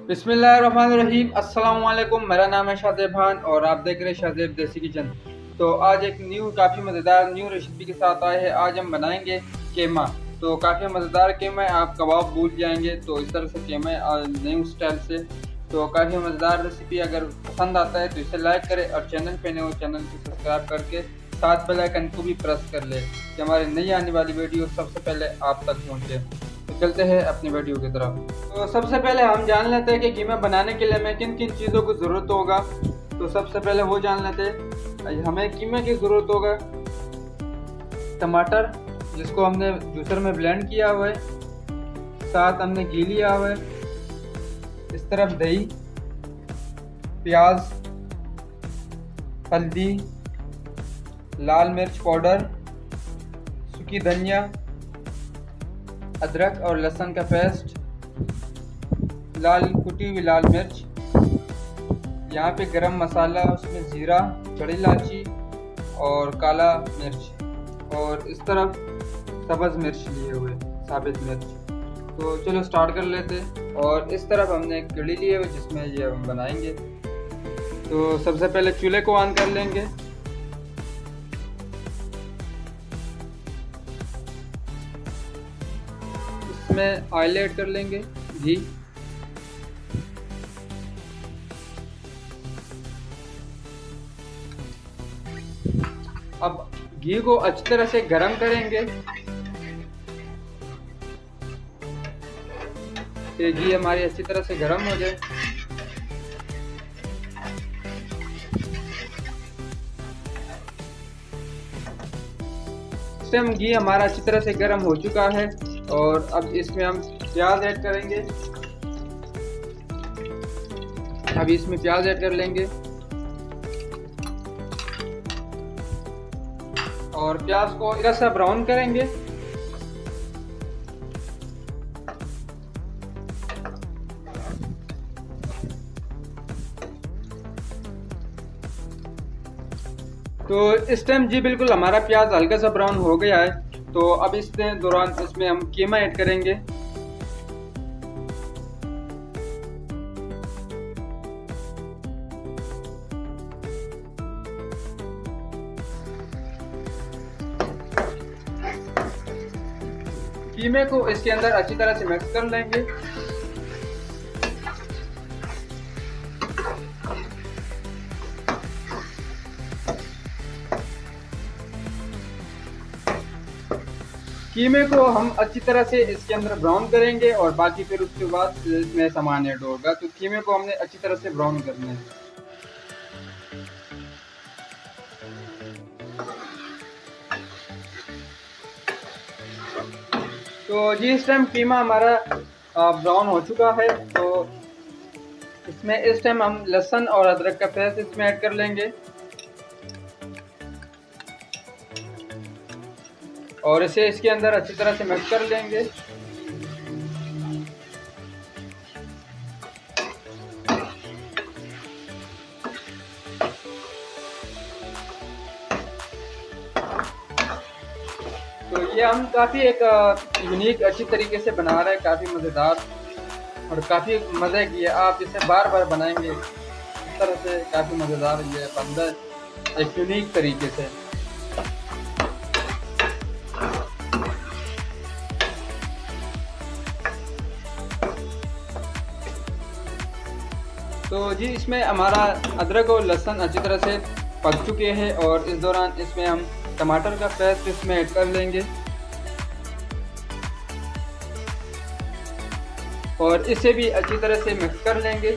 बिस्मिल्लाहिर्रहमानिर्रहीम। अस्सलाम वालेकुम। मेरा नाम है शाहज़ेब खान और आप देख रहे हैं शाहज़ेब देसी किचन। तो आज एक काफ़ी मज़ेदार न्यू रेसिपी के साथ आए हैं। आज हम बनाएंगे कीमा। तो काफ़ी मज़ेदार कीमा है, आप कबाब भूल जाएंगे। तो इस तरह से कीमा न्यू स्टाइल से, तो काफ़ी मज़ेदार रेसिपी। अगर पसंद आता है तो इसे लाइक करें और चैनल पे नए हो चैनल को सब्सक्राइब करके साथ बेल आइकन को भी प्रेस कर ले कि हमारी नई आने वाली वीडियो सबसे पहले आप तक पहुँचे। तो चलते हैं अपनी वीडियो की तरफ। तो सबसे पहले हम जान लेते हैं कि कीमा बनाने के लिए हमें किन किन चीज़ों की ज़रूरत होगा। तो सबसे पहले वो जान लेते हैं। हमें कीमे की ज़रूरत होगा टमाटर, जिसको हमने जूसर में ब्लेंड किया हुआ है, साथ हमने घी लिया हुआ है, इस तरफ दही, प्याज, हल्दी, लाल मिर्च पाउडर, सूखी धनिया, अदरक और लहसुन का पेस्ट, कुटी हुई लाल मिर्च, यहाँ पे गरम मसाला, उसमें जीरा, बड़ी इलायची और काला मिर्च, और इस तरफ सब्ज़ मिर्च लिए हुए, साबित मिर्च। तो चलो स्टार्ट कर लेते। और इस तरफ हमने एक कढ़ी लिए हुए जिसमें ये हम बनाएंगे। तो सबसे पहले चूल्हे को ऑन कर लेंगे। इसमें ऑयल ऐड कर लेंगे, घी, अब घी को अच्छी तरह से गरम करेंगे। ये घी हमारी अच्छी तरह से गरम हो जाए। इस टाइम घी हमारा अच्छी तरह से गरम हो चुका है और अब इसमें हम प्याज ऐड करेंगे। अब इसमें प्याज ऐड कर लेंगे और प्याज को थोड़ा सा ब्राउन करेंगे। तो इस टाइम जी बिल्कुल हमारा प्याज हल्का सा ब्राउन हो गया है। तो अब इस दौरान इसमें हम कीमा ऐड करेंगे। कीमे को इसके अंदर अच्छी तरह से मिक्स कर लेंगे। कीमे को हम अच्छी तरह से इसके अंदर ब्राउन करेंगे और बाकी फिर उसके बाद इसमें सामान ऐड होगा। तो कीमे को हमने अच्छी तरह से ब्राउन करना है। तो जी इस टाइम कीमा हमारा ब्राउन हो चुका है। तो इसमें इस टाइम हम लहसुन और अदरक का पेस्ट इसमें ऐड कर लेंगे और इसे इसके अंदर अच्छी तरह से मिक्स कर लेंगे। तो ये हम काफ़ी एक यूनिक अच्छी तरीके से बना रहे हैं, काफ़ी मज़ेदार और काफ़ी मज़े की है। आप इसे बार बार बनाएंगे इस तरह से, काफ़ी मज़ेदार ये बनता है एक यूनिक तरीके से। तो जी इसमें हमारा अदरक और लहसुन अच्छी तरह से पक चुके हैं और इस दौरान इसमें हम टमाटर का पेस्ट इसमें ऐड कर लेंगे और इसे भी अच्छी तरह से मिक्स कर लेंगे।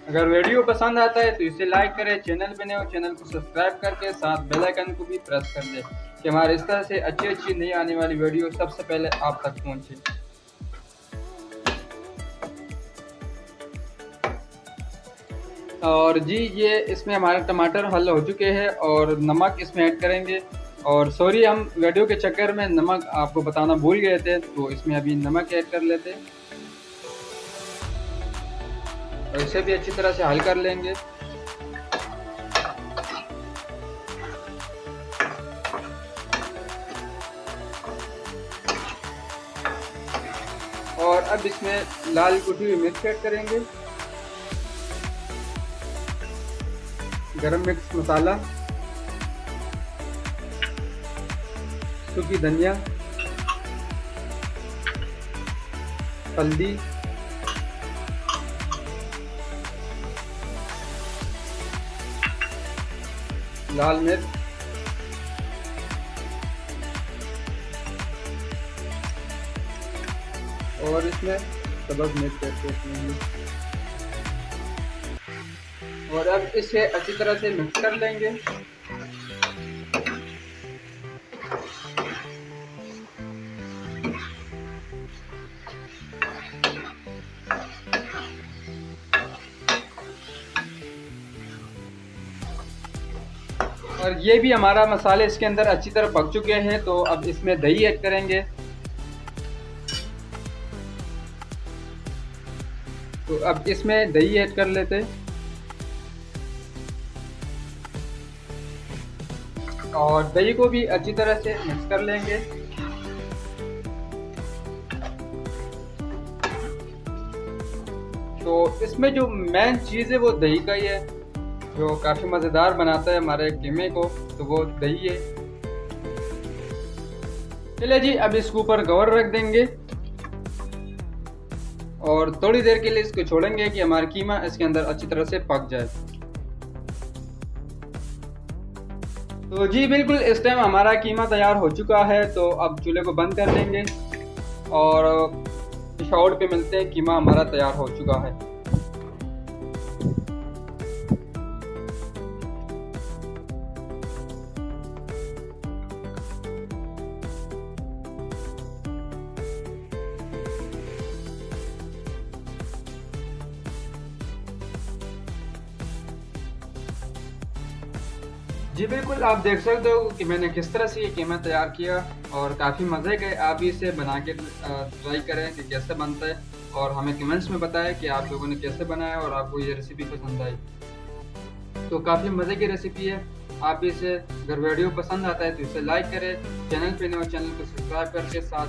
अगर वीडियो पसंद आता है तो इसे लाइक करें, चैनल पे नए हो चैनल को सब्सक्राइब करके साथ बेल आइकन को भी प्रेस कर दें कि हमारे इस तरह से अच्छी नई आने वाली वीडियो सबसे पहले आप तक पहुंचे। और जी ये इसमें हमारे टमाटर हल हो चुके हैं और नमक इसमें ऐड करेंगे। और सॉरी हम वीडियो के चक्कर में नमक आपको बताना भूल गए थे, तो इसमें अभी नमक ऐड कर लेते हैं और इसे भी अच्छी तरह से हल कर लेंगे। और अब इसमें लाल कुटी हुई मिर्च ऐड करेंगे, गरम मिक्स मसाला, सूखी धनिया, हल्दी, लाल मिर्च, और इसमें सब्ज़ मिर्च ऐड करेंगे। और अब इसे अच्छी तरह से मिक्स कर लेंगे। और ये भी हमारा मसाले इसके अंदर अच्छी तरह पक चुके हैं, तो अब इसमें दही ऐड करेंगे। तो अब इसमें दही ऐड कर लेते हैं और दही को भी अच्छी तरह से मिक्स कर लेंगे। तो इसमें जो मेन चीज़ है वो दही का ही है, जो काफ़ी मज़ेदार बनाता है हमारे कीमे को, तो वो दही है। चलिए जी अब इसके ऊपर कवर रख देंगे और थोड़ी देर के लिए इसको छोड़ेंगे कि हमारा कीमा इसके अंदर अच्छी तरह से पक जाए। तो जी बिल्कुल इस टाइम हमारा कीमा तैयार हो चुका है, तो अब चूल्हे को बंद कर देंगे और डिश आउट पे मिलते हैं। कीमा हमारा तैयार हो चुका है। जी बिल्कुल आप देख सकते हो कि मैंने किस तरह से ये कीमा तैयार किया और काफ़ी मज़े के। आप भी इसे बना के ट्राई करें कि कैसे बनता है और हमें कमेंट्स में बताएं कि आप लोगों ने कैसे बनाया और आपको ये रेसिपी पसंद आई। तो काफ़ी मज़े की रेसिपी है। आप इसे अगर वीडियो पसंद आता है तो इसे लाइक करें, चैनल पे नए हो चैनल को सब्सक्राइब करके साथ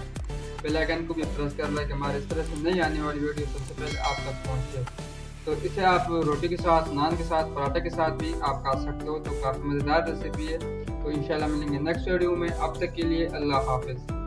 बेल आइकन को भी प्रेस कर लें कि हमारे इस तरह से नई आने वाली वीडियो सबसे पहले आप तक पहुँचे। तो इसे आप रोटी के साथ, नान के साथ, पराठे के साथ भी आप खा सकते हो। तो काफ़ी मज़ेदार रेसिपी है। तो इंशाल्लाह मिलेंगे नेक्स्ट वीडियो में। अब तक के लिए अल्लाह हाफ़िज़।